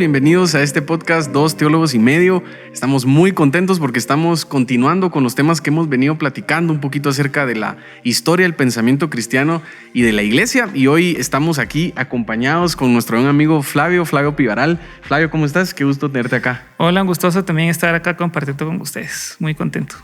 bienvenidos a este podcast Dos Teólogos y Medio. Estamos muy contentos porque estamos continuando con los temas que hemos venido platicando un poquito acerca de la historia del pensamiento cristiano y de la iglesia. Y hoy estamos aquí acompañados con nuestro buen amigo Flavio Pivaral. Flavio, ¿cómo estás? Qué gusto tenerte acá. Hola, gustoso también estar acá compartiendo con ustedes. Muy contento.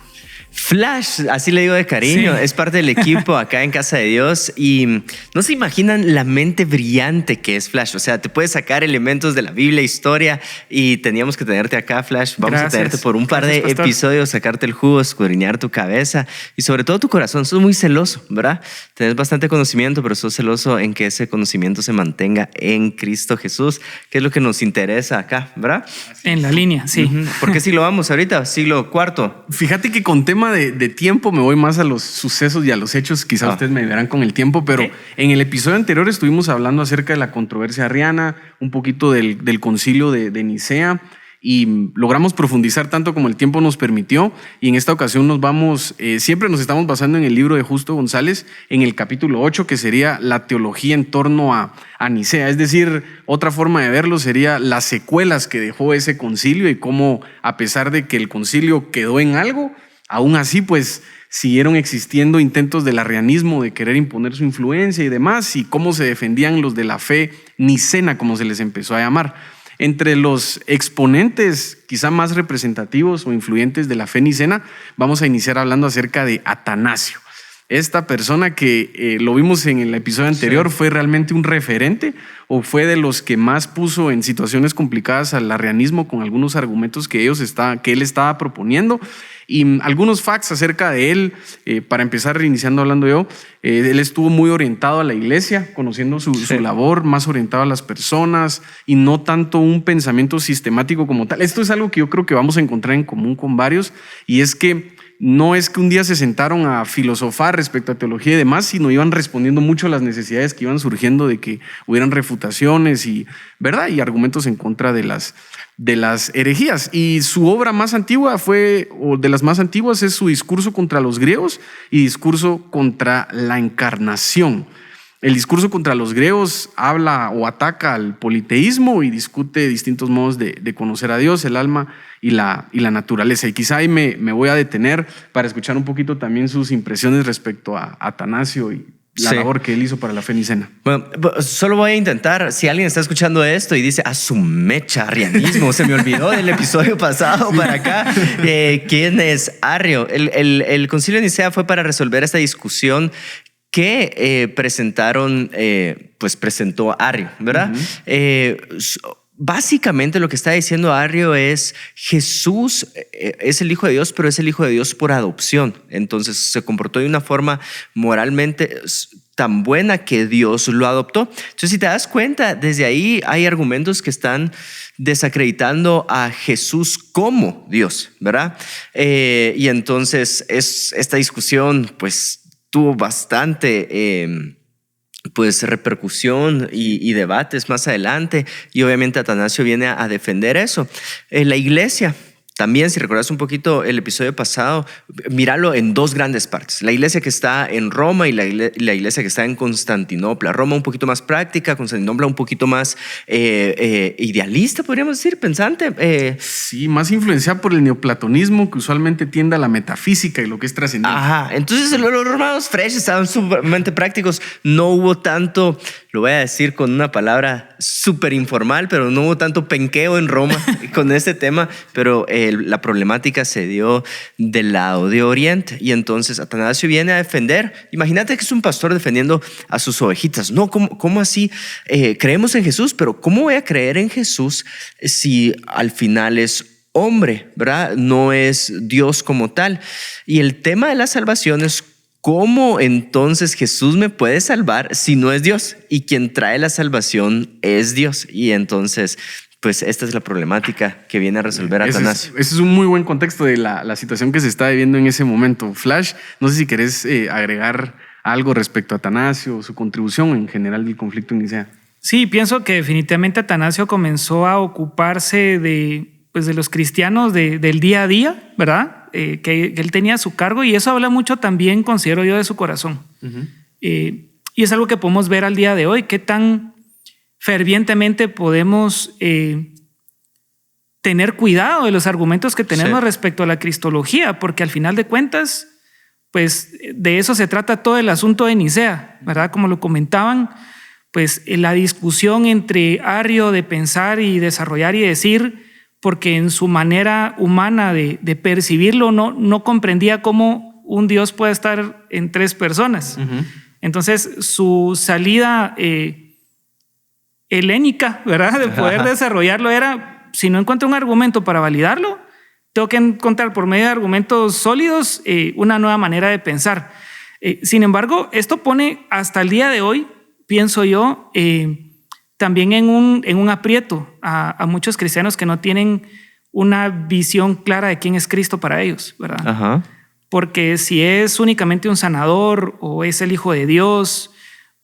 Flash, así le digo de cariño, sí. Es parte del equipo acá en Casa de Dios y no se imaginan la mente brillante que es Flash. O sea, te puedes sacar elementos de la Biblia, historia, y teníamos que tenerte acá, Flash. Vamos a tenerte por un par de episodios, sacarte el jugo, escudriñar tu cabeza y sobre todo tu corazón. Sos muy celoso, ¿verdad? Tenés bastante conocimiento, pero sos celoso en que ese conocimiento se mantenga en Cristo Jesús, que es lo que nos interesa acá, ¿verdad? En la línea, sí. Porque si lo vamos ahorita, siglo IV. Fíjate que con tema de tiempo me voy más a los sucesos y a los hechos. Quizás ustedes me verán con el tiempo, pero en el episodio anterior estuvimos hablando acerca de la controversia arriana, un poquito del concilio de Nicea, y logramos profundizar tanto como el tiempo nos permitió. Y en esta ocasión siempre nos estamos basando en el libro de Justo González, en el capítulo 8, que sería la teología en torno a Nicea. Es decir, otra forma de verlo sería las secuelas que dejó ese concilio y cómo, a pesar de que el concilio quedó en algo, aún así, pues, siguieron existiendo intentos del arrianismo de querer imponer su influencia y demás, y cómo se defendían los de la fe nicena, como se les empezó a llamar. Entre los exponentes quizá más representativos o influyentes de la fe nicena, vamos a iniciar hablando acerca de Atanasio. Esta persona que lo vimos en el episodio anterior, fue realmente un referente o fue de los que más puso en situaciones complicadas al arrianismo con algunos argumentos que él estaba proponiendo. Y algunos facts acerca de él, para empezar reiniciando hablando yo, él estuvo muy orientado a la iglesia, conociendo su labor, más orientado a las personas y no tanto un pensamiento sistemático como tal. Esto es algo que yo creo que vamos a encontrar en común con varios, y es que no es que un día se sentaron a filosofar respecto a teología y demás, sino iban respondiendo mucho a las necesidades que iban surgiendo de que hubieran refutaciones y argumentos en contra de las herejías. Y su obra más antigua de las más antiguas, es su discurso contra los griegos y discurso contra la encarnación. El discurso contra los griegos habla o ataca al politeísmo y discute distintos modos de conocer a Dios, el alma y la naturaleza. Y quizá ahí me voy a detener para escuchar un poquito también sus impresiones respecto a Atanasio y la labor que él hizo para la fe nicena. Bueno, solo voy a intentar, si alguien está escuchando esto y dice, a su mecha, arrianismo, se me olvidó del episodio pasado para acá. ¿Quién es Arrio? El concilio de Nicea fue para resolver esta discusión que presentó Arrio, ¿verdad? Básicamente lo que está diciendo Arrio es: Jesús es el Hijo de Dios, pero es el Hijo de Dios por adopción. Entonces se comportó de una forma moralmente tan buena que Dios lo adoptó. Entonces, si te das cuenta, desde ahí hay argumentos que están desacreditando a Jesús como Dios, ¿verdad? Y entonces esta discusión pues tuvo bastante repercusión y debates más adelante, y obviamente Atanasio viene a defender eso. La iglesia también, si recuerdas un poquito el episodio pasado, míralo en dos grandes partes: la iglesia que está en Roma y la iglesia que está en Constantinopla. Roma un poquito más práctica, Constantinopla un poquito más idealista, podríamos decir, pensante. Sí, más influenciada por el neoplatonismo, que usualmente tiende a la metafísica y lo que es trascendente. Ajá, entonces los romanos fresh estaban sumamente prácticos. No hubo tanto, lo voy a decir con una palabra súper informal, pero no hubo tanto penqueo en Roma con este tema, pero la problemática se dio del lado de Oriente. Y entonces Atanasio viene a defender. Imagínate que es un pastor defendiendo a sus ovejitas. No, ¿cómo así? Creemos en Jesús, pero ¿cómo voy a creer en Jesús si al final es hombre, ¿verdad? No es Dios como tal. Y el tema de la salvación es: ¿cómo entonces Jesús me puede salvar si no es Dios? Y quien trae la salvación es Dios. Y entonces, pues esta es la problemática que viene a resolver Atanasio. Ese es un muy buen contexto de la situación que se está viviendo en ese momento. Flash, no sé si querés agregar algo respecto a Atanasio, su contribución en general del conflicto en Nicea. Sí, pienso que definitivamente Atanasio comenzó a ocuparse de los cristianos del día a día, ¿verdad? Que él tenía a su cargo, y eso habla mucho también, considero yo, de su corazón. Y es algo que podemos ver al día de hoy, qué tan fervientemente podemos tener cuidado de los argumentos que tenemos respecto a la cristología, porque al final de cuentas, pues de eso se trata todo el asunto de Nicea, ¿verdad? Como lo comentaban, pues la discusión entre Arrio de pensar y desarrollar y decir, porque en su manera humana de percibirlo no comprendía cómo un Dios puede estar en tres personas. Uh-huh. Entonces su salida helénica, ¿verdad? De poder desarrollarlo era, si no encuentro un argumento para validarlo, tengo que encontrar por medio de argumentos sólidos una nueva manera de pensar. Sin embargo, esto pone hasta el día de hoy, pienso yo, también en un aprieto a muchos cristianos que no tienen una visión clara de quién es Cristo para ellos, ¿verdad? Ajá. Porque si es únicamente un sanador o es el Hijo de Dios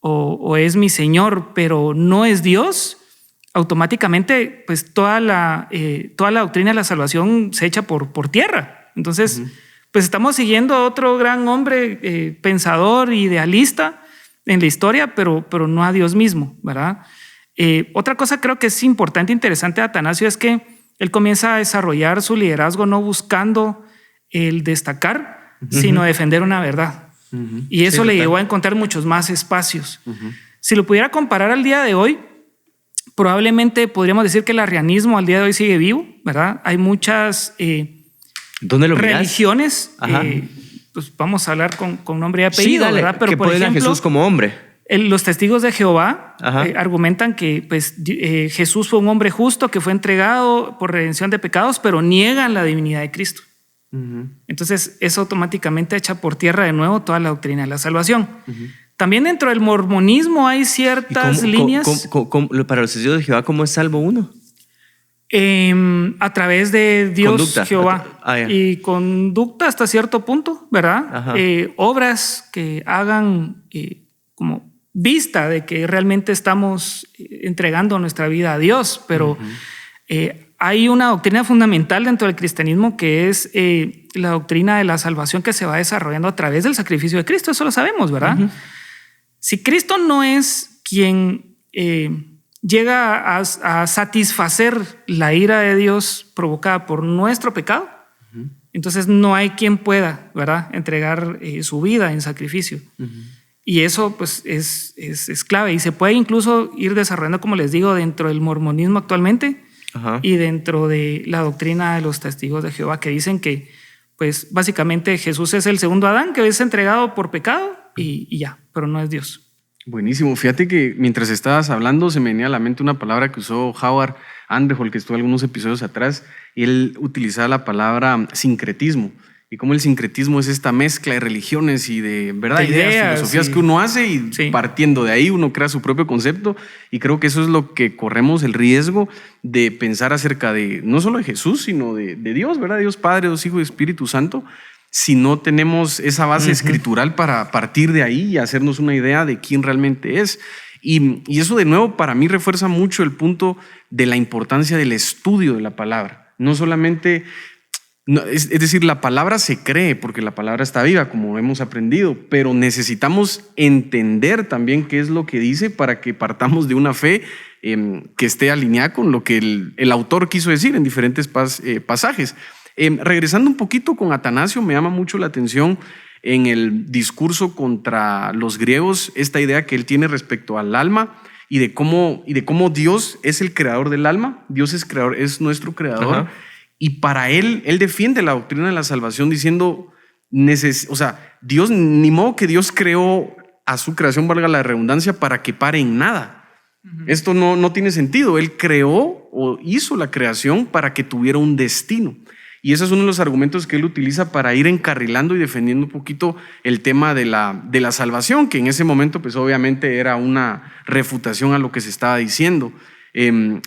o es mi Señor, pero no es Dios, automáticamente pues toda la doctrina de la salvación se echa por tierra. Entonces, pues estamos siguiendo a otro gran hombre pensador, idealista en la historia, pero no a Dios mismo, ¿verdad? Otra cosa creo que es importante e interesante de Atanasio es que él comienza a desarrollar su liderazgo no buscando el destacar, sino defender una verdad. Y eso le llevó a encontrar muchos más espacios. Si lo pudiera comparar al día de hoy, probablemente podríamos decir que el arrianismo al día de hoy sigue vivo, ¿verdad? Hay muchas religiones, pues vamos a hablar con nombre y apellido, ¿verdad? Pero que por ejemplo, a Jesús como hombre. Los testigos de Jehová argumentan que pues, Jesús fue un hombre justo que fue entregado por redención de pecados, pero niegan la divinidad de Cristo. Entonces eso automáticamente echa por tierra de nuevo toda la doctrina de la salvación. También dentro del mormonismo hay ciertas líneas. Para los testigos de Jehová, ¿cómo es salvo uno? A través de Dios, conducta. Jehová. Y conducta hasta cierto punto, ¿verdad? Obras que hagan como vista de que realmente estamos entregando nuestra vida a Dios, pero hay una doctrina fundamental dentro del cristianismo que es la doctrina de la salvación que se va desarrollando a través del sacrificio de Cristo. Eso lo sabemos, ¿verdad? Si Cristo no es quien llega a satisfacer la ira de Dios provocada por nuestro pecado, entonces no hay quien pueda, ¿verdad?, entregar su vida en sacrificio. Y eso pues es clave y se puede incluso ir desarrollando, como les digo, dentro del mormonismo actualmente y dentro de la doctrina de los testigos de Jehová, que dicen que pues básicamente Jesús es el segundo Adán que es entregado por pecado y ya, pero no es Dios. Buenísimo. Fíjate que mientras estabas hablando se me venía a la mente una palabra que usó Howard Underholt, que estuvo algunos episodios atrás, y él utilizaba la palabra sincretismo. Y cómo el sincretismo es esta mezcla de religiones y de ¿verdad? Ideas, filosofías que uno hace y partiendo de ahí uno crea su propio concepto. Y creo que eso es lo que corremos el riesgo de pensar acerca de no solo de Jesús, sino de Dios, ¿verdad? Dios Padre, Dios Hijo y Espíritu Santo. Si no tenemos esa base escritural para partir de ahí y hacernos una idea de quién realmente es. Y eso de nuevo para mí refuerza mucho el punto de la importancia del estudio de la palabra. No solamente... No, es decir, la palabra se cree porque la palabra está viva, como hemos aprendido, pero necesitamos entender también qué es lo que dice para que partamos de una fe que esté alineada con lo que el autor quiso decir en diferentes pasajes. Regresando un poquito con Atanasio, me llama mucho la atención en el discurso contra los griegos esta idea que él tiene respecto al alma y de cómo Dios es el creador del alma. Dios es creador, es nuestro creador. Y para él defiende la doctrina de la salvación diciendo, o sea, Dios, ni modo que Dios creó a su creación, valga la redundancia, para que pare en nada. Esto no tiene sentido. Él creó o hizo la creación para que tuviera un destino. Y ese es uno de los argumentos que él utiliza para ir encarrilando y defendiendo un poquito el tema de la salvación, que en ese momento pues obviamente era una refutación a lo que se estaba diciendo.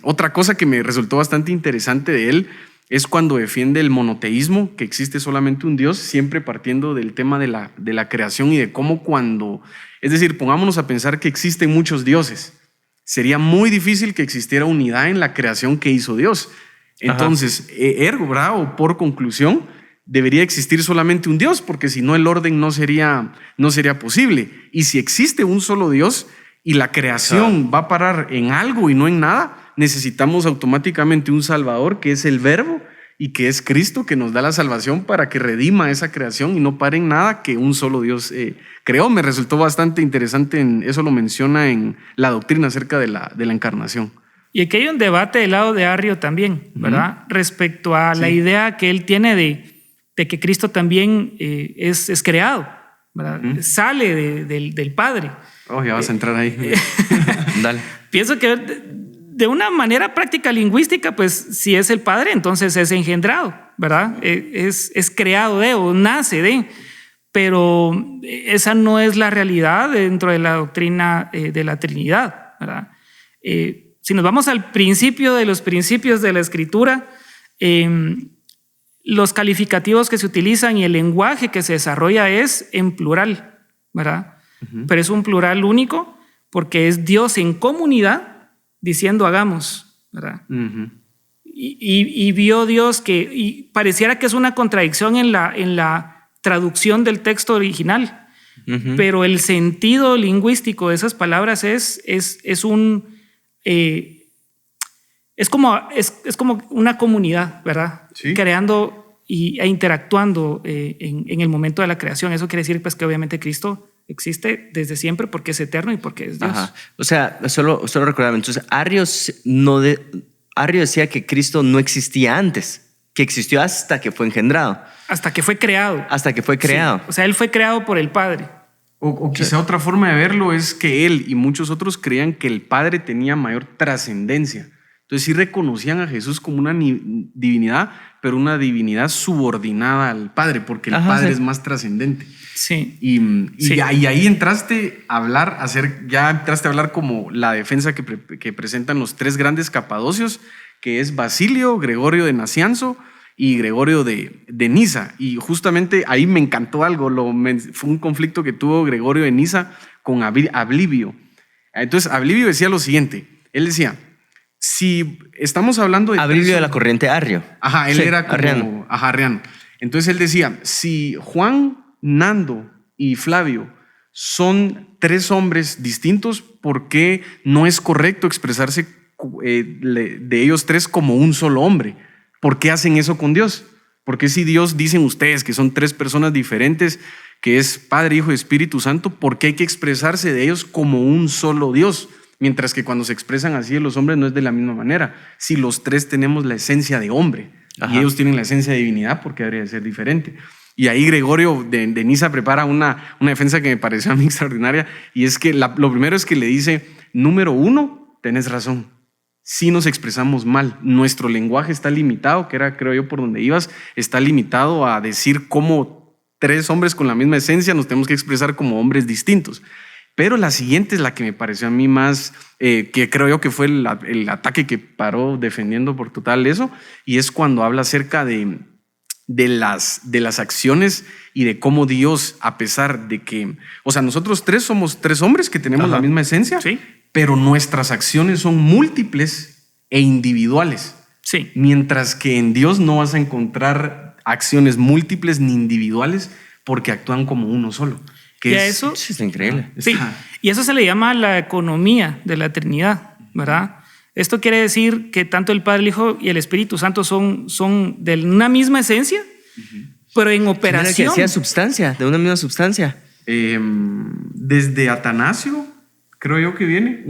Otra cosa que me resultó bastante interesante de él es cuando defiende el monoteísmo, que existe solamente un Dios, siempre partiendo del tema de la creación y de cómo es decir, pongámonos a pensar que existen muchos dioses. Sería muy difícil que existiera unidad en la creación que hizo Dios. Entonces, ergo, ¿verdad? O por conclusión, debería existir solamente un Dios, porque si no el orden no sería posible. Y si existe un solo Dios y la creación va a parar en algo y no en nada, necesitamos automáticamente un Salvador que es el Verbo y que es Cristo, que nos da la salvación para que redima esa creación y no pare en nada que un solo Dios creó. Me resultó bastante interesante, eso lo menciona en la doctrina acerca de la encarnación. Y aquí hay un debate del lado de Arrio también, ¿verdad? Respecto a la idea que él tiene de que Cristo también es creado, ¿verdad? Sale del Padre. Oh, ya vas a entrar ahí. Dale. Pienso que de una manera práctica lingüística, pues si es el Padre, entonces es engendrado, ¿verdad? Es creado de o nace de, pero esa no es la realidad dentro de la doctrina de la Trinidad, ¿verdad? Si nos vamos al principio de los principios de la Escritura, los calificativos que se utilizan y el lenguaje que se desarrolla es en plural, ¿verdad? Pero es un plural único porque es Dios en comunidad diciendo hagamos, ¿verdad? Y vio Dios y pareciera que es una contradicción en la traducción del texto original, pero el sentido lingüístico de esas palabras es como una comunidad, ¿verdad? Sí. Creando e interactuando en el momento de la creación. Eso quiere decir pues que obviamente Cristo existe desde siempre porque es eterno y porque es Dios. Ajá. O sea, solo recordarme. Entonces, Arrio decía que Cristo no existía antes, que existió hasta que fue engendrado. Hasta que fue creado. Hasta que fue creado. Sí. O sea, él fue creado por el Padre. O quizá otra forma de verlo es que él y muchos otros creían que el Padre tenía mayor trascendencia. Entonces sí reconocían a Jesús como una divinidad, pero una divinidad subordinada al Padre, porque el Padre es más trascendente. Sí. Y ahí entraste a hablar, como la defensa que presentan los tres grandes capadocios, que es Basilio, Gregorio de Nacianzo y Gregorio de Niza. Y justamente ahí me encantó algo, fue un conflicto que tuvo Gregorio de Niza con Ablivio. Entonces Ablivio decía lo siguiente, él decía, si estamos hablando de... Ablivio de la corriente Arrio. Ajá, él era como... Arriano. Ajá, Arriano. Entonces él decía, si Juan, Nando y Flavio son tres hombres distintos, ¿por qué no es correcto expresarse de ellos tres como un solo hombre? ¿Por qué hacen eso con Dios? Porque si Dios, dicen ustedes que son tres personas diferentes, que es Padre, Hijo y Espíritu Santo, ¿por qué hay que expresarse de ellos como un solo Dios? Mientras que cuando se expresan así de los hombres no es de la misma manera. Si los tres tenemos la esencia de hombre y ellos tienen la esencia de divinidad, ¿por qué habría de ser diferente? Y ahí Gregorio de Niza prepara una defensa que me pareció a mí extraordinaria, y es que lo primero es que le dice, número uno, tenés razón. Si nos expresamos mal, nuestro lenguaje está limitado, que era, creo yo, por donde ibas, está limitado a decir cómo tres hombres con la misma esencia nos tenemos que expresar como hombres distintos. Pero la siguiente es la que me pareció a mí más, que creo yo que fue el ataque que paró defendiendo por total eso, y es cuando habla acerca de las acciones y de cómo Dios, a pesar de que, o sea, nosotros tres somos tres hombres que tenemos la misma esencia, ¿sí? Pero nuestras acciones son múltiples e individuales. Sí. Mientras que en Dios no vas a encontrar acciones múltiples ni individuales porque actúan como uno solo. Eso es increíble. Sí, y eso se le llama la economía de la Trinidad, ¿verdad? Esto quiere decir que tanto el Padre, el Hijo y el Espíritu Santo son de una misma esencia, pero en operación. Que decía substancia, de una misma substancia. Desde Atanasio, creo yo que viene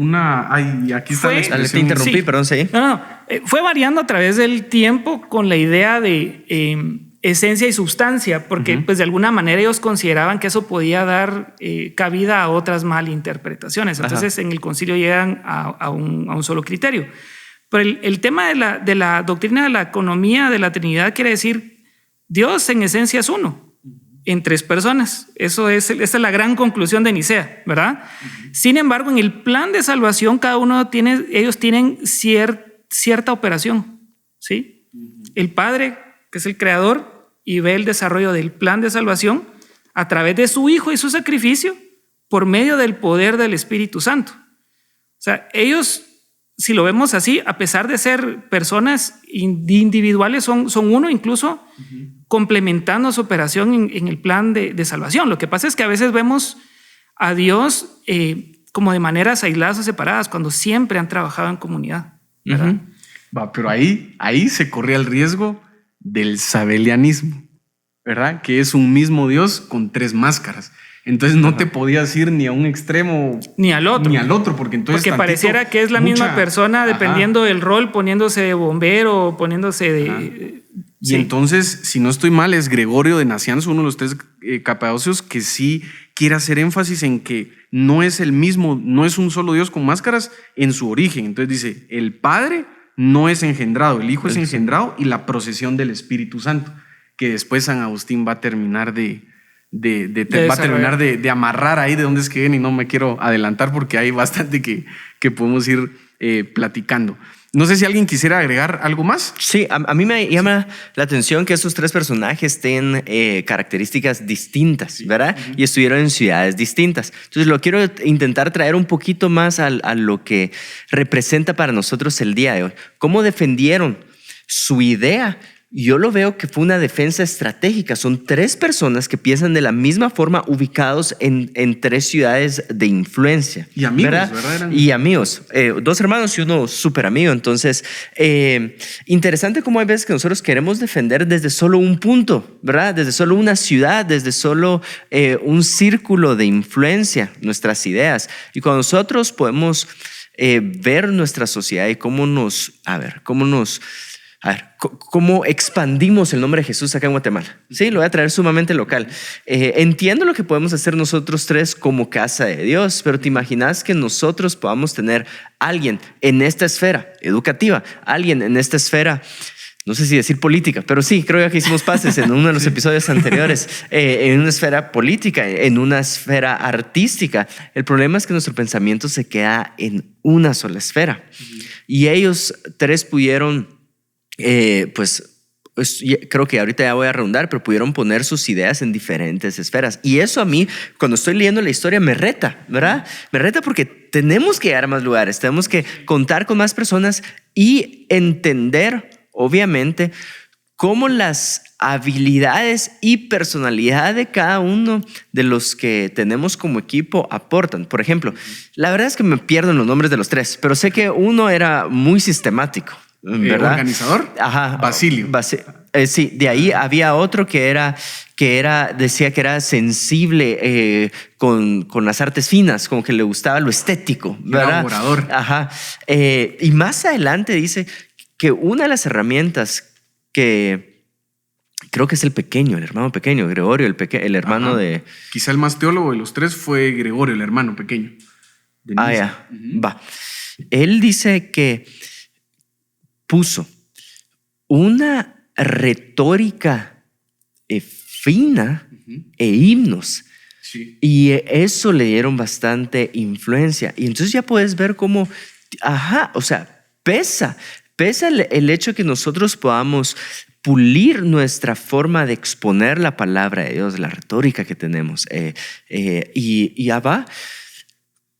aquí está la expresión. Te interrumpí, perdón, sí. No. Fue variando a través del tiempo con la idea de esencia y sustancia, porque pues de alguna manera ellos consideraban que eso podía dar cabida a otras malinterpretaciones. Entonces en el concilio llegan a un solo criterio. Pero el tema de la doctrina de la economía de la Trinidad quiere decir Dios en esencia es uno, en tres personas. Esa es la gran conclusión de Nicea, ¿verdad? Sin embargo, en el plan de salvación ellos tienen cierta operación, ¿sí? El Padre, que es el creador, y ve el desarrollo del plan de salvación a través de su Hijo y su sacrificio por medio del poder del Espíritu Santo. O sea, ellos, si lo vemos así, a pesar de ser personas individuales, son uno, incluso complementando su operación en el plan de salvación. Lo que pasa es que a veces vemos a Dios como de maneras aisladas o separadas, cuando siempre han trabajado en comunidad. ¿verdad? Va, pero ahí se corría el riesgo del sabelianismo, ¿verdad? Que es un mismo Dios con 3 máscaras. Entonces no te podías ir ni a un extremo ni al otro. Porque entonces porque pareciera que es la misma persona dependiendo del rol, poniéndose de bombero, poniéndose de... Y entonces, si no estoy mal, es Gregorio de Nacianzo, uno de los 3 capadocios, que sí quiere hacer énfasis en que no es el mismo, no es un solo Dios con máscaras en su origen. Entonces dice, el Padre no es engendrado, el Hijo es engendrado y la procesión del Espíritu Santo, que después San Agustín va a terminar de amarrar ahí de dónde es que viene, y no me quiero adelantar porque hay bastante que podemos ir platicando. No sé si alguien quisiera agregar algo más. Sí, a mí me llama la atención que estos 3 personajes tienen características distintas, ¿verdad? Y estuvieron en ciudades distintas. Entonces lo quiero intentar traer un poquito más a lo que representa para nosotros el día de hoy. ¿Cómo defendieron su idea? Yo lo veo que fue una defensa estratégica. Son 3 personas que piensan de la misma forma, ubicados en 3 ciudades de influencia. Y amigos, ¿verdad? Y amigos. 2 hermanos y uno súper amigo. Entonces, interesante cómo hay veces que nosotros queremos defender desde solo un punto, ¿verdad? Desde solo una ciudad, desde solo un círculo de influencia, nuestras ideas. Y cuando nosotros podemos ver nuestra sociedad y cómo expandimos el nombre de Jesús acá en Guatemala. Sí, lo voy a traer sumamente local. Entiendo lo que podemos hacer nosotros 3 como casa de Dios, pero ¿te imaginas que nosotros podamos tener alguien en esta esfera educativa, alguien en esta esfera, no sé si decir política, pero sí, creo que hicimos pases en uno de los episodios anteriores, en una esfera política, en una esfera artística? El problema es que nuestro pensamiento se queda en una sola esfera. Y ellos 3 pudieron... creo que ahorita ya voy a redundar, pero pudieron poner sus ideas en diferentes esferas. Y eso a mí, cuando estoy leyendo la historia, me reta, ¿verdad? Me reta porque tenemos que llegar a más lugares, tenemos que contar con más personas y entender, obviamente, cómo las habilidades y personalidad de cada uno de los que tenemos como equipo aportan. Por ejemplo, la verdad es que me pierdo en los nombres de los 3, pero sé que uno era muy sistemático, ¿verdad? Organizador. Ajá. Basilio. Sí, de ahí había otro decía que era sensible con las artes finas, como que le gustaba lo estético, ¿verdad? Elaborador. Ajá. Y más adelante dice que una de las herramientas que creo que es el hermano pequeño, Gregorio, el hermano de... Quizá el más teólogo de los 3 fue Gregorio, el hermano pequeño. Ya. Va. Él dice que puso una retórica fina e himnos. Sí. Y eso le dieron bastante influencia. Y entonces ya puedes ver cómo, pesa el hecho que nosotros podamos pulir nuestra forma de exponer la palabra de Dios, la retórica que tenemos. Y Abba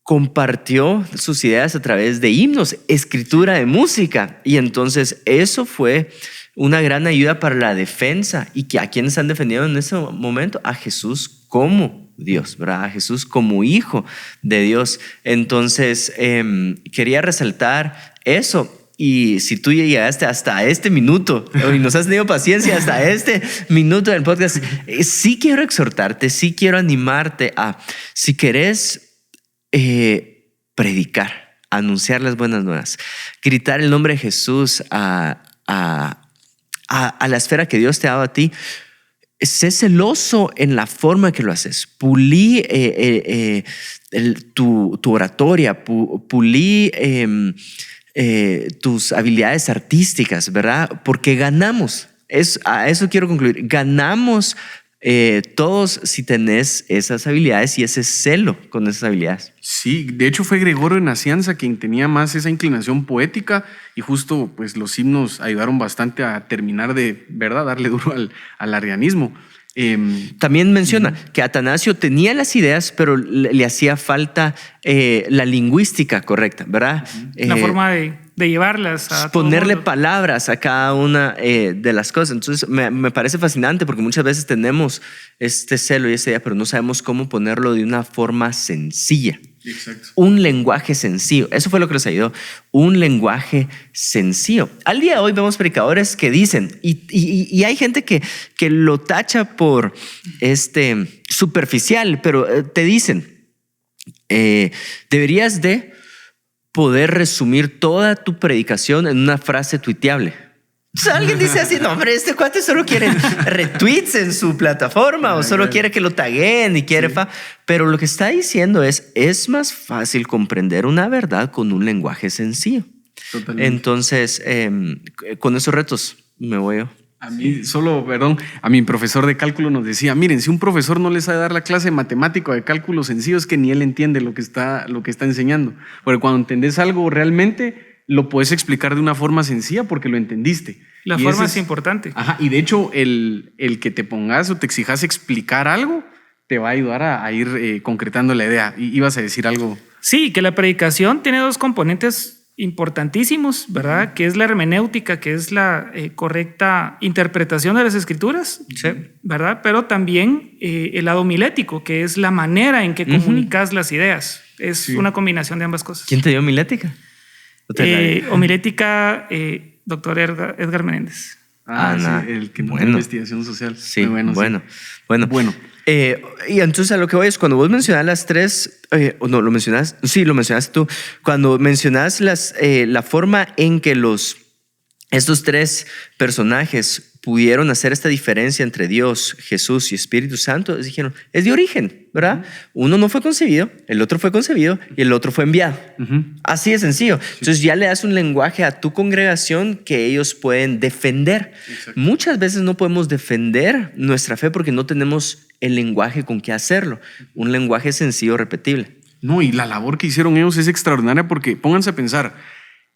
compartió sus ideas a través de himnos, escritura de música. Y entonces eso fue una gran ayuda para la defensa. ¿Y que a quienes han defendido en ese momento? A Jesús como Dios, ¿verdad? A Jesús como hijo de Dios. Entonces quería resaltar eso. Y si tú llegaste hasta este minuto y nos has tenido paciencia hasta este minuto del podcast, sí quiero exhortarte, sí quiero animarte a, si querés predicar, anunciar las buenas nuevas, gritar el nombre de Jesús a la esfera que Dios te ha dado a ti, sé celoso en la forma que lo haces. Pulí tu oratoria, pulí tus habilidades artísticas, ¿verdad? Porque ganamos. A eso quiero concluir. Ganamos todos si tenés esas habilidades y ese celo con esas habilidades. Sí, de hecho fue Gregorio de Nacianza quien tenía más esa inclinación poética, y justo pues los himnos ayudaron bastante a terminar de, ¿verdad?, darle duro al arrianismo. También menciona que Atanasio tenía las ideas, pero le hacía falta la lingüística correcta, ¿verdad? La forma de llevarlas a ponerle palabras a cada una de las cosas. Entonces me parece fascinante porque muchas veces tenemos este celo y esa idea, pero no sabemos cómo ponerlo de una forma sencilla, Exacto. Un lenguaje sencillo. Eso fue lo que les ayudó. Un lenguaje sencillo. Al día de hoy vemos predicadores que dicen, y hay gente que lo tacha por superficial, pero te dicen, deberías de poder resumir toda tu predicación en una frase tuiteable. O sea, alguien dice así, no, hombre, este cuate solo quiere retweets en su plataforma o solo quiere que lo taguen y quiere... Pero lo que está diciendo es más fácil comprender una verdad con un lenguaje sencillo. Totalmente. Entonces, con esos retos me voy yo. A mí a mi profesor de cálculo nos decía, miren, si un profesor no les sabe dar la clase de matemática o de cálculo sencillo, es que ni él entiende lo que está enseñando. Porque cuando entendés algo realmente, lo puedes explicar de una forma sencilla porque lo entendiste. La forma es importante. Ajá, y de hecho, el que te pongas o te exijas explicar algo te va a ayudar a ir concretando la idea. Y ibas a decir algo. Sí, que la predicación tiene dos componentes importantísimos, ¿verdad? Que es la hermenéutica, que es la correcta interpretación de las escrituras, ¿verdad? Pero también el lado homilético, que es la manera en que comunicas las ideas. Es una combinación de ambas cosas. ¿Quién te dio homilética? Homilética, doctor Edgar Menéndez. Sí, el que no investigación social. Sí, bueno. Y entonces a lo que voy es cuando vos mencionas las tres, lo mencionaste tú, cuando mencionas la forma en que estos tres personajes pudieron hacer esta diferencia entre Dios, Jesús y Espíritu Santo, dijeron, es de origen, ¿verdad? Uno no fue concebido, el otro fue concebido y el otro fue enviado. Así de sencillo. Entonces ya le das un lenguaje a tu congregación que ellos pueden defender. Exacto. Muchas veces no podemos defender nuestra fe porque no tenemos el lenguaje con que hacerlo. Un lenguaje sencillo, repetible. No, y la labor que hicieron ellos es extraordinaria porque pónganse a pensar,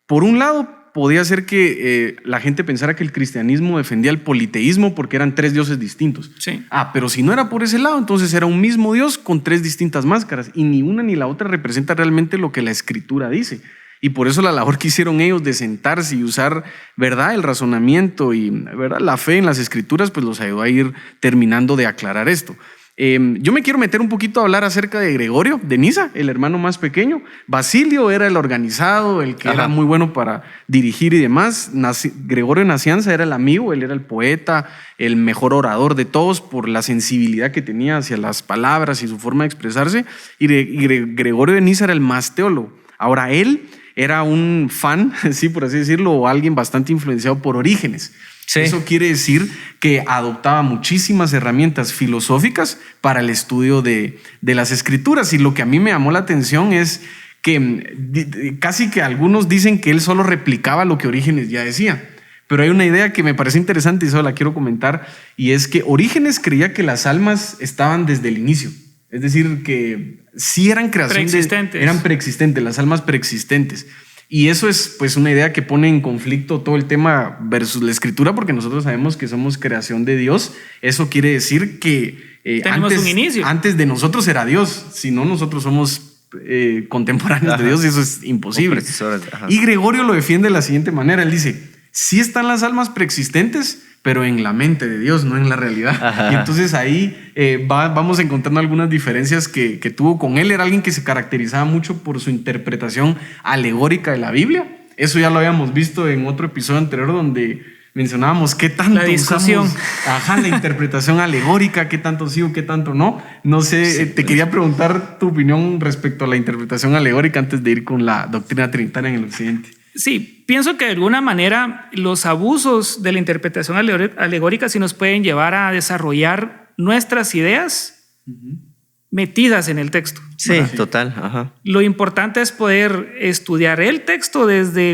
por un lado, podía ser que la gente pensara que el cristianismo defendía el politeísmo porque eran tres dioses distintos. Sí. Pero si no era por ese lado, entonces era un mismo Dios con tres distintas máscaras y ni una ni la otra representa realmente lo que la Escritura dice. Y por eso la labor que hicieron ellos de sentarse y usar, ¿verdad?, el razonamiento y, ¿verdad?, la fe en las Escrituras, pues los ayudó a ir terminando de aclarar esto. Yo me quiero meter un poquito a hablar acerca de Gregorio de Nisa, el hermano más pequeño. Basilio era el organizado, el que era muy bueno para dirigir y demás. Gregorio Nacianza era el amigo, él era el poeta, el mejor orador de todos por la sensibilidad que tenía hacia las palabras y su forma de expresarse. Y Gregorio de Nisa era el más teólogo. Ahora, él era un fan, sí, por así decirlo, o alguien bastante influenciado por Orígenes. Sí. Eso quiere decir que adoptaba muchísimas herramientas filosóficas para el estudio de las Escrituras. Y lo que a mí me llamó la atención es que casi que algunos dicen que él solo replicaba lo que Orígenes ya decía. Pero hay una idea que me parece interesante y solo la quiero comentar, y es que Orígenes creía que las almas estaban desde el inicio. Es decir, que sí eran creaciones, eran preexistentes, las almas preexistentes. Y eso es pues una idea que pone en conflicto todo el tema versus la Escritura, porque nosotros sabemos que somos creación de Dios. Eso quiere decir que un inicio. Antes de nosotros era Dios, si no nosotros somos contemporáneos de Dios y eso es imposible. Y Gregorio lo defiende de la siguiente manera, él dice, sí están las almas preexistentes, pero en la mente de Dios, no en la realidad. Y entonces ahí vamos encontrando algunas diferencias que tuvo con él. Era alguien que se caracterizaba mucho por su interpretación alegórica de la Biblia. Eso ya lo habíamos visto en otro episodio anterior donde mencionábamos qué tanto la discusión. La interpretación alegórica, qué tanto sí o qué tanto no. No sé, te quería preguntar tu opinión respecto a la interpretación alegórica antes de ir con la doctrina trinitaria en el occidente. Sí, pienso que de alguna manera los abusos de la interpretación alegórica sí nos pueden llevar a desarrollar nuestras ideas metidas en el texto. Sí, total. Lo importante es poder estudiar el texto desde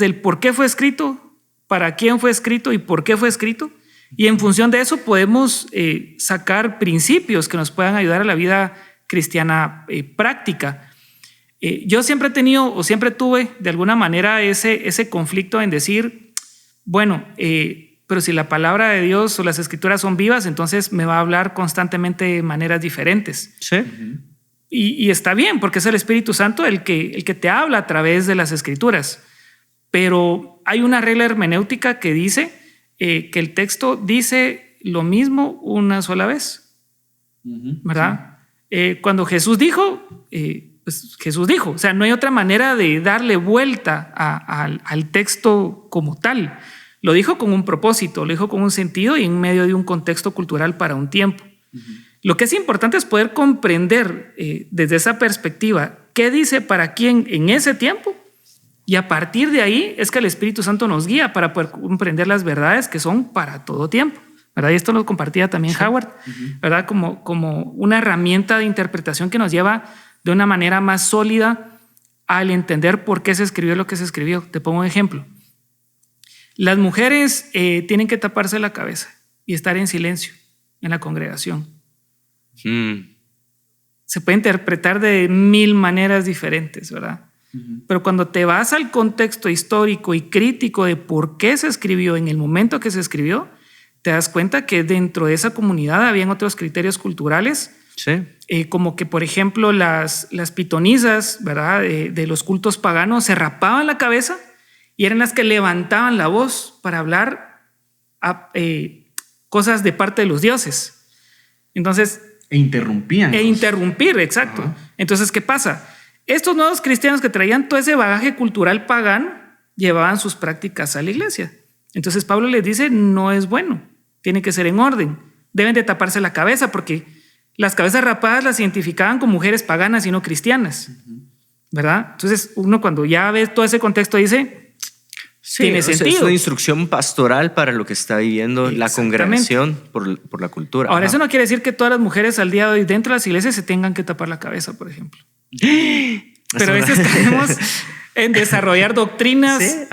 el por qué fue escrito, para quién fue escrito y por qué fue escrito. Y en función de eso podemos sacar principios que nos puedan ayudar a la vida cristiana práctica. Yo siempre he tenido o siempre tuve de alguna manera ese conflicto en decir, bueno, pero si la palabra de Dios o las Escrituras son vivas, entonces me va a hablar constantemente de maneras diferentes. Sí. Y está bien, porque es el Espíritu Santo el que te habla a través de las Escrituras. Pero hay una regla hermenéutica que dice que el texto dice lo mismo una sola vez, ¿verdad? Sí. Cuando Jesús dijo... pues Jesús dijo. O sea, no hay otra manera de darle vuelta al texto como tal. Lo dijo con un propósito, lo dijo con un sentido y en medio de un contexto cultural para un tiempo. Lo que es importante es poder comprender desde esa perspectiva qué dice para quién en ese tiempo, y a partir de ahí es que el Espíritu Santo nos guía para poder comprender las verdades que son para todo tiempo, ¿verdad? Y esto lo compartía también Howard, ¿verdad? Como una herramienta de interpretación que nos lleva de una manera más sólida al entender por qué se escribió lo que se escribió. Te pongo un ejemplo. Las mujeres tienen que taparse la cabeza y estar en silencio en la congregación. Se puede interpretar de 1000 maneras diferentes, ¿verdad? Pero cuando te vas al contexto histórico y crítico de por qué se escribió en el momento que se escribió, te das cuenta que dentro de esa comunidad habían otros criterios culturales, como que, por ejemplo, las pitonisas, ¿verdad? De los cultos paganos se rapaban la cabeza y eran las que levantaban la voz para hablar cosas de parte de los dioses. Entonces... interrumpir, exacto. Ajá. Entonces, ¿qué pasa? Estos nuevos cristianos que traían todo ese bagaje cultural pagano llevaban sus prácticas a la iglesia. Entonces Pablo les dice, no es bueno, tiene que ser en orden. Deben de taparse la cabeza porque las cabezas rapadas las identificaban con mujeres paganas y no cristianas, ¿verdad? Entonces uno cuando ya ve todo ese contexto dice, tiene sentido. Es una instrucción pastoral para lo que está viviendo la congregación por la cultura. Ahora, eso no quiere decir que todas las mujeres al día de hoy dentro de las iglesias se tengan que tapar la cabeza, por ejemplo. Pero a veces caemos en desarrollar doctrinas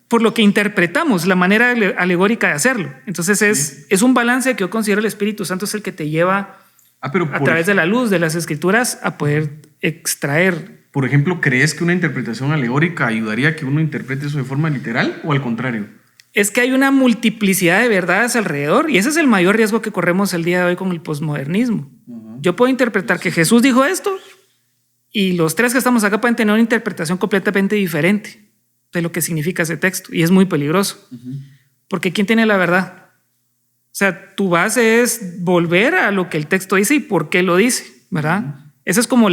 por lo que interpretamos, la manera alegórica de hacerlo. Entonces es un balance que yo considero el Espíritu Santo es el que te lleva a través de la luz de las Escrituras a poder extraer. Por ejemplo, ¿crees que una interpretación alegórica ayudaría a que uno interprete eso de forma literal o al contrario? Es que hay una multiplicidad de verdades alrededor y ese es el mayor riesgo que corremos el día de hoy con el posmodernismo. Yo puedo interpretar que Jesús dijo esto y los tres que estamos acá pueden tener una interpretación completamente diferente de lo que significa ese texto y es muy peligroso. Porque ¿quién tiene la verdad? O sea, tu base es volver a lo que el texto dice y por qué lo dice, ¿verdad? Esa es como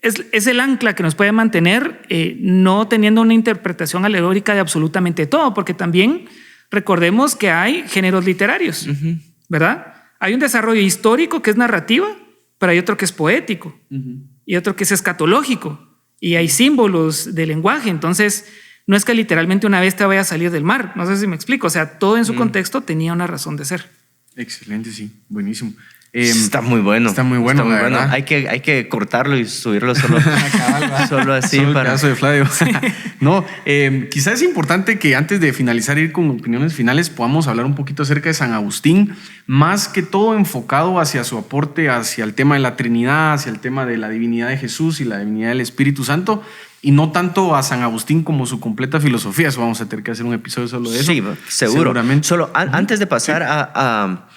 es el ancla que nos puede mantener no teniendo una interpretación alegórica de absolutamente todo, porque también recordemos que hay géneros literarios, ¿verdad? Hay un desarrollo histórico que es narrativa, pero hay otro que es poético y otro que es escatológico y hay símbolos de lenguaje. Entonces no es que literalmente una bestia vaya a salir del mar, no sé si me explico, o sea, todo en su contexto tenía una razón de ser. Excelente, sí, buenísimo. Está muy bueno. Está muy bueno. Hay que cortarlo y subirlo solo así. Solo para el pedazo de Flavio. No, quizás es importante que antes de finalizar, ir con opiniones finales, podamos hablar un poquito acerca de San Agustín, más que todo enfocado hacia su aporte, hacia el tema de la Trinidad, hacia el tema de la divinidad de Jesús y la divinidad del Espíritu Santo, y no tanto a San Agustín como su completa filosofía. Eso vamos a tener que hacer un episodio solo de eso. Sí, seguro. Seguramente. Solo antes de pasar a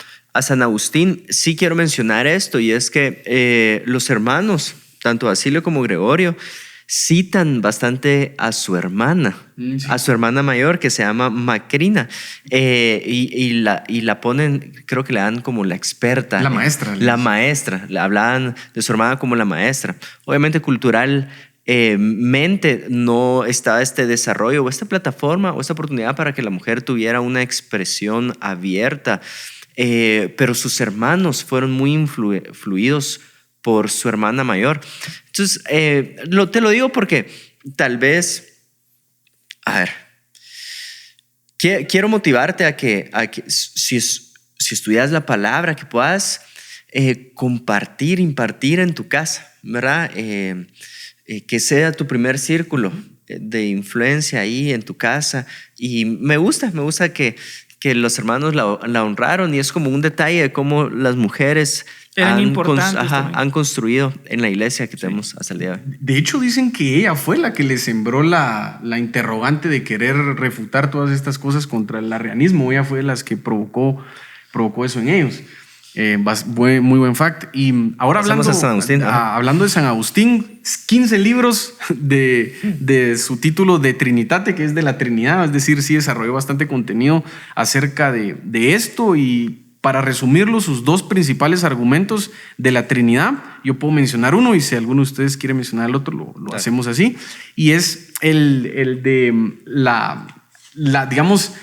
San Agustín, sí quiero mencionar esto, y es que los hermanos, tanto Basilio como Gregorio, citan bastante a su hermana, a su hermana mayor que se llama Macrina, y la ponen, creo que le dan como la experta. La maestra. La maestra, le hablan de su hermana como la maestra. Obviamente culturalmente no está este desarrollo o esta plataforma o esta oportunidad para que la mujer tuviera una expresión abierta. Pero sus hermanos fueron muy influidos por su hermana mayor. Entonces, te lo digo porque tal vez, a ver, quiero motivarte a que si estudias la palabra, que puedas impartir en tu casa, ¿verdad? Que sea tu primer círculo de influencia ahí en tu casa. Y me gusta que los hermanos la honraron, y es como un detalle de cómo las mujeres han construido en la iglesia que tenemos hasta el día de hoy. De hecho, dicen que ella fue la que le sembró la interrogante de querer refutar todas estas cosas contra el arrianismo. Ella fue la que provocó eso en ellos. Muy buen fact. Y ahora hablando de San Agustín, hablando de San Agustín, 15 libros de su título de Trinitate, que es de la Trinidad, es decir, sí desarrolló bastante contenido acerca de esto, y para resumirlo, sus dos principales argumentos de la Trinidad. Yo puedo mencionar uno y si alguno de ustedes quiere mencionar el otro, lo hacemos así. Y es el de digamos,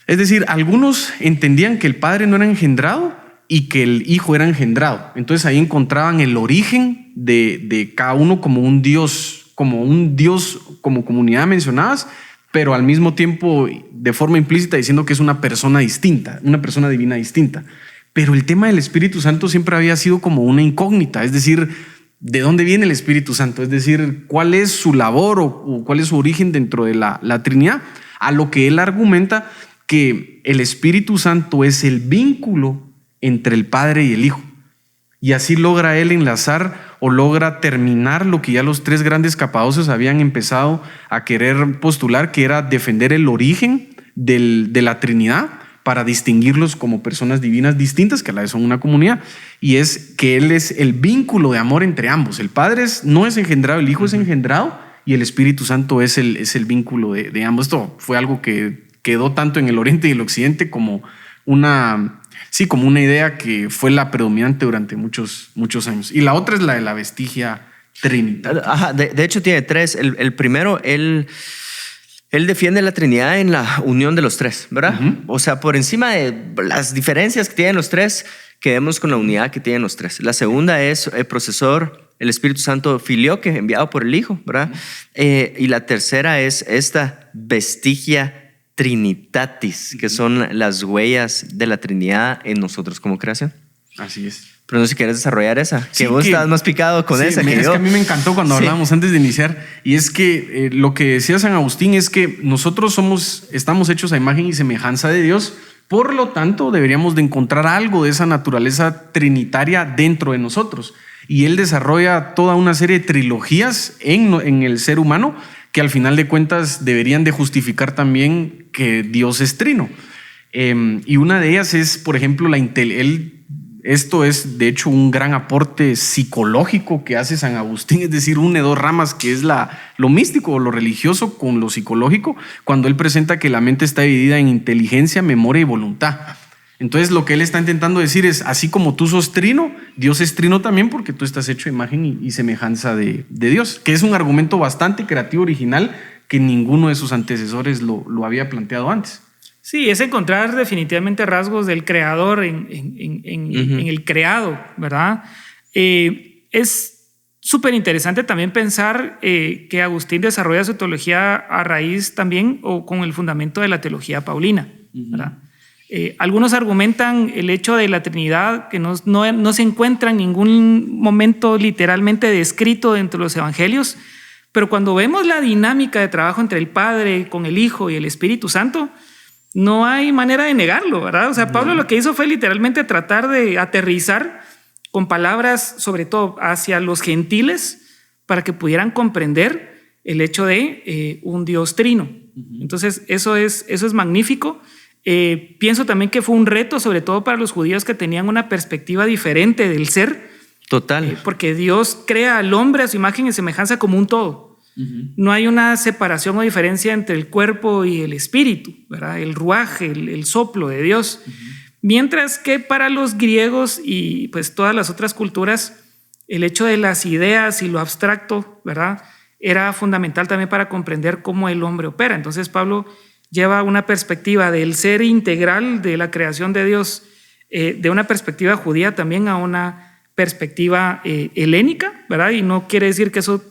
es decir, algunos entendían que el Padre no era engendrado y que el Hijo era engendrado. Entonces ahí encontraban el origen de cada uno como un Dios, como comunidad mencionadas, pero al mismo tiempo de forma implícita diciendo que es una persona distinta, una persona divina distinta. Pero el tema del Espíritu Santo siempre había sido como una incógnita, es decir, ¿de dónde viene el Espíritu Santo? Es decir, ¿cuál es su labor o cuál es su origen dentro de la Trinidad? A lo que él argumenta que el Espíritu Santo es el vínculo entre el Padre y el Hijo. Y así logra él enlazar o logra terminar lo que ya los tres grandes capadocios habían empezado a querer postular, que era defender el origen de la Trinidad para distinguirlos como personas divinas distintas, que a la vez son una comunidad. Y es que él es el vínculo de amor entre ambos. El Padre no es engendrado, el Hijo es engendrado y el Espíritu Santo es el vínculo de ambos. Esto fue algo que quedó tanto en el Oriente y el Occidente como una idea que fue la predominante durante muchos años. Y la otra es la de la vestigia trinitaria. Ajá, de hecho tiene tres. El primero, él defiende la Trinidad en la unión de los tres, ¿verdad? Uh-huh. O sea, por encima de las diferencias que tienen los tres, quedemos con la unidad que tienen los tres. La segunda es el procesor, el Espíritu Santo filioque, enviado por el Hijo, ¿verdad? Y la tercera es esta vestigia Trinitatis, que son las huellas de la Trinidad en nosotros como creación. Así es. Pero no sé si quieres desarrollar esa, que vos estabas más picado con esa que yo. Es que a mí me encantó cuando hablábamos antes de iniciar, y es que lo que decía San Agustín es que nosotros estamos hechos a imagen y semejanza de Dios, por lo tanto deberíamos de encontrar algo de esa naturaleza trinitaria dentro de nosotros. Y él desarrolla toda una serie de trilogías en el ser humano que al final de cuentas deberían de justificar también que Dios es trino. Y una de ellas es, por ejemplo, esto es de hecho un gran aporte psicológico que hace San Agustín, es decir, une dos ramas que es lo místico o lo religioso con lo psicológico, cuando él presenta que la mente está dividida en inteligencia, memoria y voluntad. Entonces lo que él está intentando decir es, así como tú sos trino, Dios es trino también porque tú estás hecho a imagen y semejanza de Dios, que es un argumento bastante creativo, original, que ninguno de sus antecesores lo había planteado antes. Sí, es encontrar definitivamente rasgos del creador en el creado, ¿verdad? Es súper interesante también pensar que Agustín desarrolla su teología a raíz también o con el fundamento de la teología paulina, ¿verdad? Algunos argumentan el hecho de la Trinidad que no se encuentra en ningún momento literalmente descrito dentro de los evangelios, pero cuando vemos la dinámica de trabajo entre el Padre con el Hijo y el Espíritu Santo, no hay manera de negarlo, ¿verdad? O sea, Pablo lo que hizo fue literalmente tratar de aterrizar con palabras, sobre todo hacia los gentiles, para que pudieran comprender el hecho de un Dios trino. Entonces, eso es magnífico. Pienso también que fue un reto, sobre todo para los judíos que tenían una perspectiva diferente del ser. Total. Porque Dios crea al hombre a su imagen y semejanza como un todo. No hay una separación o diferencia entre el cuerpo y el espíritu, ¿verdad? El ruaje, el soplo de Dios. Mientras que para los griegos y pues todas las otras culturas, el hecho de las ideas y lo abstracto, ¿verdad?, era fundamental también para comprender cómo el hombre opera. Entonces Pablo lleva una perspectiva del ser integral de la creación de Dios, de una perspectiva judía también a una perspectiva helénica, ¿verdad? Y no quiere decir que eso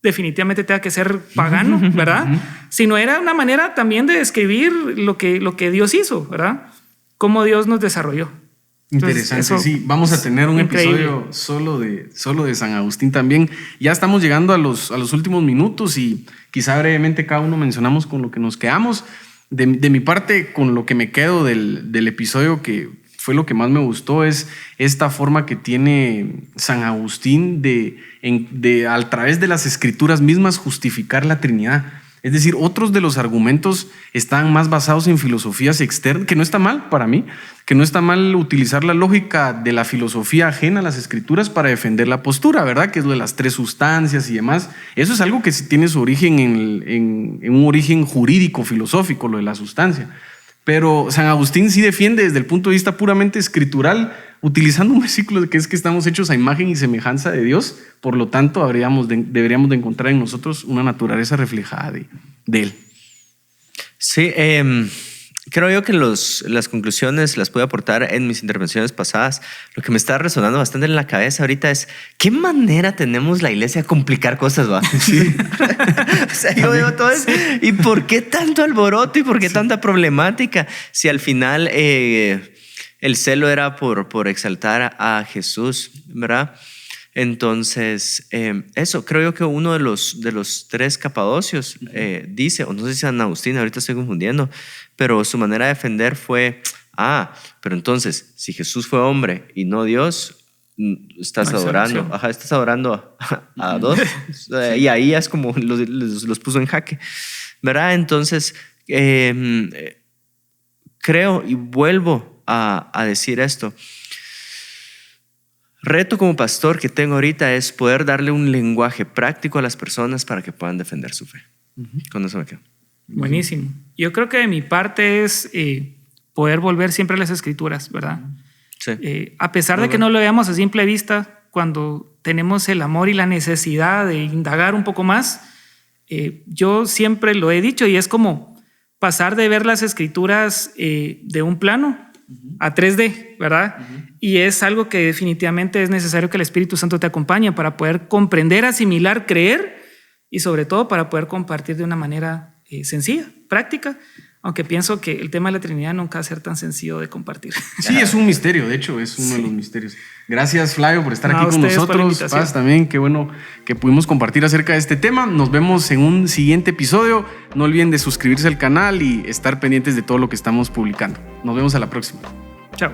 definitivamente tenga que ser pagano, ¿verdad? Sino era una manera también de describir lo que Dios hizo, ¿verdad? Cómo Dios nos desarrolló. Interesante, entonces, sí. Vamos a tener un episodio solo de San Agustín también. Ya estamos llegando a los últimos minutos y quizá brevemente cada uno mencionamos con lo que nos quedamos. De mi parte, con lo que me quedo del episodio, que fue lo que más me gustó, es esta forma que tiene San Agustín de a través de las escrituras mismas justificar la Trinidad. Es decir, otros de los argumentos están más basados en filosofías externas, que no está mal para mí, que no está mal utilizar la lógica de la filosofía ajena a las escrituras para defender la postura, ¿verdad? Que es lo de las tres sustancias y demás. Eso es algo que tiene su origen en un origen jurídico, filosófico, lo de la sustancia. Pero San Agustín sí defiende desde el punto de vista puramente escritural, utilizando un versículo que es que estamos hechos a imagen y semejanza de Dios, por lo tanto deberíamos de encontrar en nosotros una naturaleza reflejada de Él. Sí, creo yo que las conclusiones las pude aportar en mis intervenciones pasadas. Lo que me está resonando bastante en la cabeza ahorita es ¿qué manera tenemos la iglesia de complicar cosas, va? Sí. O sea, yo veo todo eso. ¿Y por qué tanto alboroto y por qué tanta problemática? Si al final el celo era por exaltar a Jesús, ¿verdad? Entonces, eso, creo yo que uno de los 3 capadocios dice, o no sé si San Agustín, ahorita estoy confundiendo, pero su manera de defender fue, pero entonces, si Jesús fue hombre y no Dios, estás adorando, estás adorando a 2, y ahí es como los puso en jaque, ¿verdad? Entonces, creo y vuelvo a decir esto. Reto como pastor que tengo ahorita es poder darle un lenguaje práctico a las personas para que puedan defender su fe. Con eso me quedo. Buenísimo. Yo creo que de mi parte es poder volver siempre a las escrituras, ¿verdad? Sí. A pesar de que no lo veamos a simple vista, cuando tenemos el amor y la necesidad de indagar un poco más, yo siempre lo he dicho y es como pasar de ver las escrituras de un plano a 3D, ¿verdad? Y es algo que definitivamente es necesario que el Espíritu Santo te acompañe para poder comprender, asimilar, creer y sobre todo para poder compartir de una manera sencilla, práctica, aunque pienso que el tema de la Trinidad nunca va a ser tan sencillo de compartir. Sí, es un misterio, de hecho, es uno de los misterios. Gracias, Flavio, por estar aquí con nosotros. Paz, también, qué bueno que pudimos compartir acerca de este tema. Nos vemos en un siguiente episodio. No olviden de suscribirse al canal y estar pendientes de todo lo que estamos publicando. Nos vemos a la próxima. Chao.